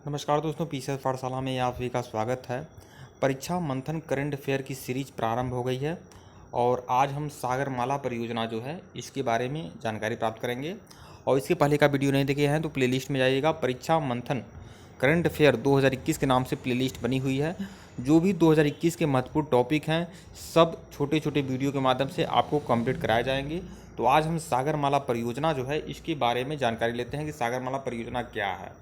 नमस्कार दोस्तों, पीसीएस पाठशाला में आप सभी का स्वागत है। परीक्षा मंथन करंट अफेयर की सीरीज प्रारंभ हो गई है और आज हम सागरमाला परियोजना जो है इसके बारे में जानकारी प्राप्त करेंगे। और इसके पहले का वीडियो नहीं देखे हैं तो प्लेलिस्ट में जाइएगा। परीक्षा मंथन करंट अफेयर 2021 के नाम से प्लेलिस्ट बनी हुई है। जो भी 2021 के महत्वपूर्ण टॉपिक हैं सब छोटे छोटे वीडियो के माध्यम से आपको कंप्लीट कराए जाएंगे। तो आज हम सागरमाला परियोजना जो है इसके बारे में जानकारी लेते हैं कि सागरमाला परियोजना क्या है।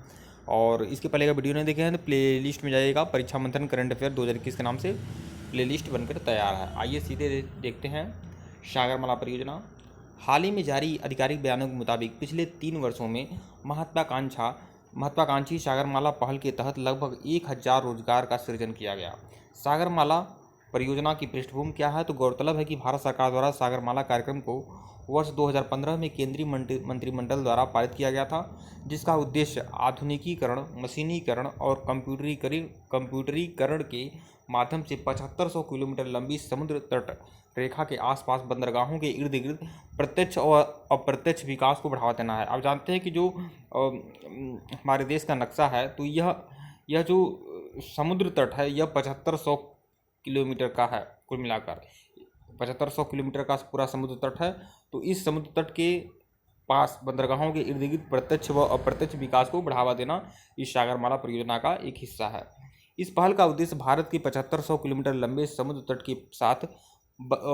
और इसके पहले का वीडियो नहीं देखे हैं तो प्लेलिस्ट में जाइएगा। परीक्षा मंथन करंट अफेयर 2021 के नाम से प्लेलिस्ट बनकर तैयार है। आइए सीधे देखते हैं सागरमाला परियोजना। हाल ही में जारी आधिकारिक बयानों के मुताबिक पिछले 3 वर्षों में महत्वाकांक्षी सागरमाला पहल के तहत लगभग 1000 रोजगार का सृजन किया गया। सागरमाला परियोजना की पृष्ठभूमि क्या है तो गौरतलब है कि भारत सरकार द्वारा सागरमाला कार्यक्रम को वर्ष 2015 में केंद्रीय मंत्रिमंडल द्वारा पारित किया गया था, जिसका उद्देश्य आधुनिकीकरण, मशीनीकरण और कंप्यूटरीकरण के माध्यम से 7500 किलोमीटर लंबी समुद्र तट रेखा के आसपास बंदरगाहों के इर्द गिर्द प्रत्यक्ष और अप्रत्यक्ष विकास को बढ़ावा देना है। आप जानते हैं कि जो हमारे देश का नक्शा है तो यह जो समुद्र तट है यह 7500 किलोमीटर का है। कुल मिलाकर 7500 किलोमीटर का पूरा समुद्र तट है। तो इस समुद्र तट के पास बंदरगाहों के इर्द गिर्द प्रत्यक्ष व अप्रत्यक्ष विकास को बढ़ावा देना इस सागरमाला परियोजना का एक हिस्सा है। इस पहल का उद्देश्य भारत के 7500 किलोमीटर लंबे समुद्र तट के साथ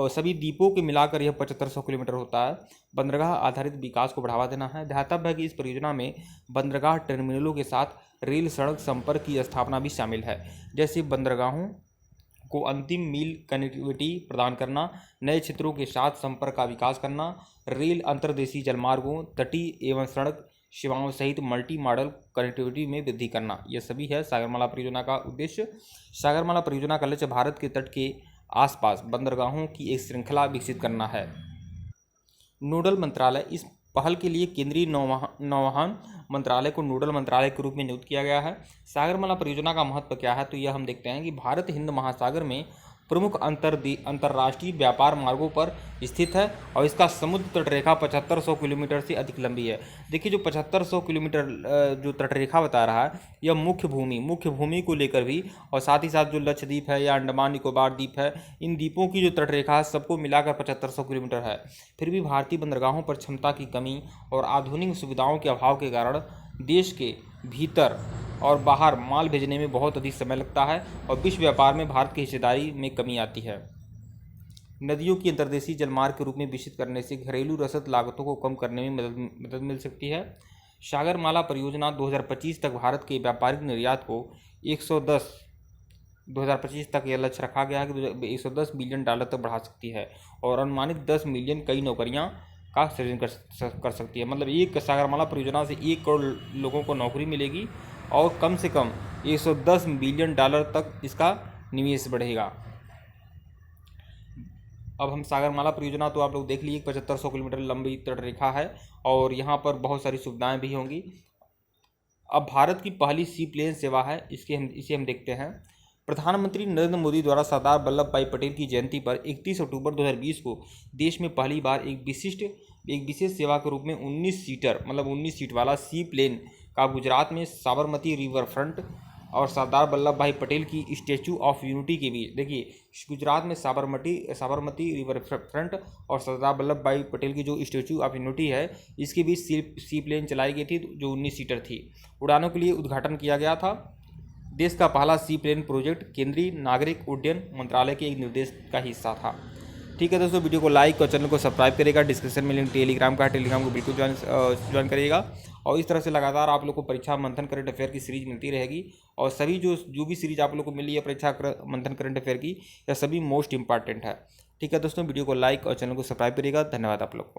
सभी द्वीपों के मिलाकर यह 7500 किलोमीटर होता है बंदरगाह आधारित विकास को बढ़ावा देना है। ध्यातव्य है कि इस परियोजना में बंदरगाह टर्मिनलों के साथ रेल सड़क संपर्क की स्थापना भी शामिल है, जैसे बंदरगाहों को अंतिम मील कनेक्टिविटी प्रदान करना, नए क्षेत्रों के साथ संपर्क का विकास करना, रेल, अंतर्देशीय जलमार्गों, तटीय एवं सड़क सेवाओं सहित मल्टी मॉडल कनेक्टिविटी में वृद्धि करना। यह सभी है सागरमाला परियोजना का उद्देश्य। सागरमाला परियोजना का लक्ष्य भारत के तट के आसपास बंदरगाहों की एक श्रृंखला विकसित करना है। नोडल मंत्रालय। इस पहल के लिए केंद्रीय नौवहन मंत्रालय को नोडल मंत्रालय के रूप में नियुक्त किया गया है। सागरमाला परियोजना का महत्व क्या है तो यह हम देखते हैं कि भारत हिंद महासागर में प्रमुख अंतर्राष्ट्रीय व्यापार मार्गों पर स्थित है और इसका समुद्र तट रेखा 7500 किलोमीटर से अधिक लंबी है। देखिए, जो 7500 किलोमीटर जो तट रेखा बता रहा है यह मुख्य भूमि को लेकर भी, और साथ ही साथ जो लक्षद्वीप है या अंडमान निकोबार द्वीप है, इन द्वीपों की जो तट रेखा है सबको मिलाकर 7500 किलोमीटर है। फिर भी भारतीय बंदरगाहों पर क्षमता की कमी और आधुनिक सुविधाओं के अभाव के कारण देश के भीतर और बाहर माल भेजने में बहुत अधिक समय लगता है और विश्व व्यापार में भारत की हिस्सेदारी में कमी आती है। नदियों की अंतर्देशीय जलमार्ग के रूप में विकसित करने से घरेलू रसद लागतों को कम करने में मदद मिल सकती है। सागरमाला परियोजना 2025 तक भारत के व्यापारिक निर्यात को 2025 तक यह लक्ष्य रखा गया है कि 110 बिलियन डॉलर तक बढ़ा सकती है और अनुमानित 10 मिलियन कई नौकरियां का सृजन कर सकती है। मतलब एक सागरमाला परियोजना से 1 करोड़ लोगों को नौकरी मिलेगी और कम से कम 110 बिलियन डॉलर तक इसका निवेश बढ़ेगा। अब हम सागरमाला परियोजना तो आप लोग देख लीजिए, 7500 किलोमीटर लंबी तट रेखा है और यहाँ पर बहुत सारी सुविधाएं भी होंगी। अब भारत की पहली सी प्लेन सेवा है, इसे हम देखते हैं। प्रधानमंत्री नरेंद्र मोदी द्वारा सरदार वल्लभ भाई पटेल की जयंती पर 31 अक्टूबर 2020 को देश में पहली बार एक विशेष सेवा के रूप में 19 सीट वाला सी प्लेन का गुजरात में साबरमती रिवर फ्रंट और सरदार वल्लभ भाई पटेल की स्टैचू ऑफ यूनिटी के बीच, देखिए गुजरात में साबरमती रिवर फ्रंट और सरदार वल्लभ भाई पटेल की जो स्टैचू ऑफ यूनिटी है इसके बीच सी प्लेन चलाई गई थी जो 19 सीटर थी। उड़ानों के लिए उद्घाटन किया गया था। देश का पहला सी प्लेन प्रोजेक्ट केंद्रीय नागरिक उड्डयन मंत्रालय के एक निर्देश का हिस्सा था। ठीक है दोस्तों, वीडियो को लाइक और चैनल को सब्सक्राइब करिएगा। डिस्क्रिप्शन में लिंक टेलीग्राम का है, टेलीग्राम को बिल्कुल ज्वाइन करिएगा। और इस तरह से लगातार आप लोग को परीक्षा मंथन करंट अफेयर की सीरीज मिलती रहेगी और सभी जो भी सीरीज आप लोग को मिली है परीक्षा मंथन करंट अफेयर की, यह सभी मोस्ट इंपॉर्टेंट है। ठीक है दोस्तों, वीडियो को लाइक और चैनल को सब्सक्राइब करिएगा। धन्यवाद आप लोग को।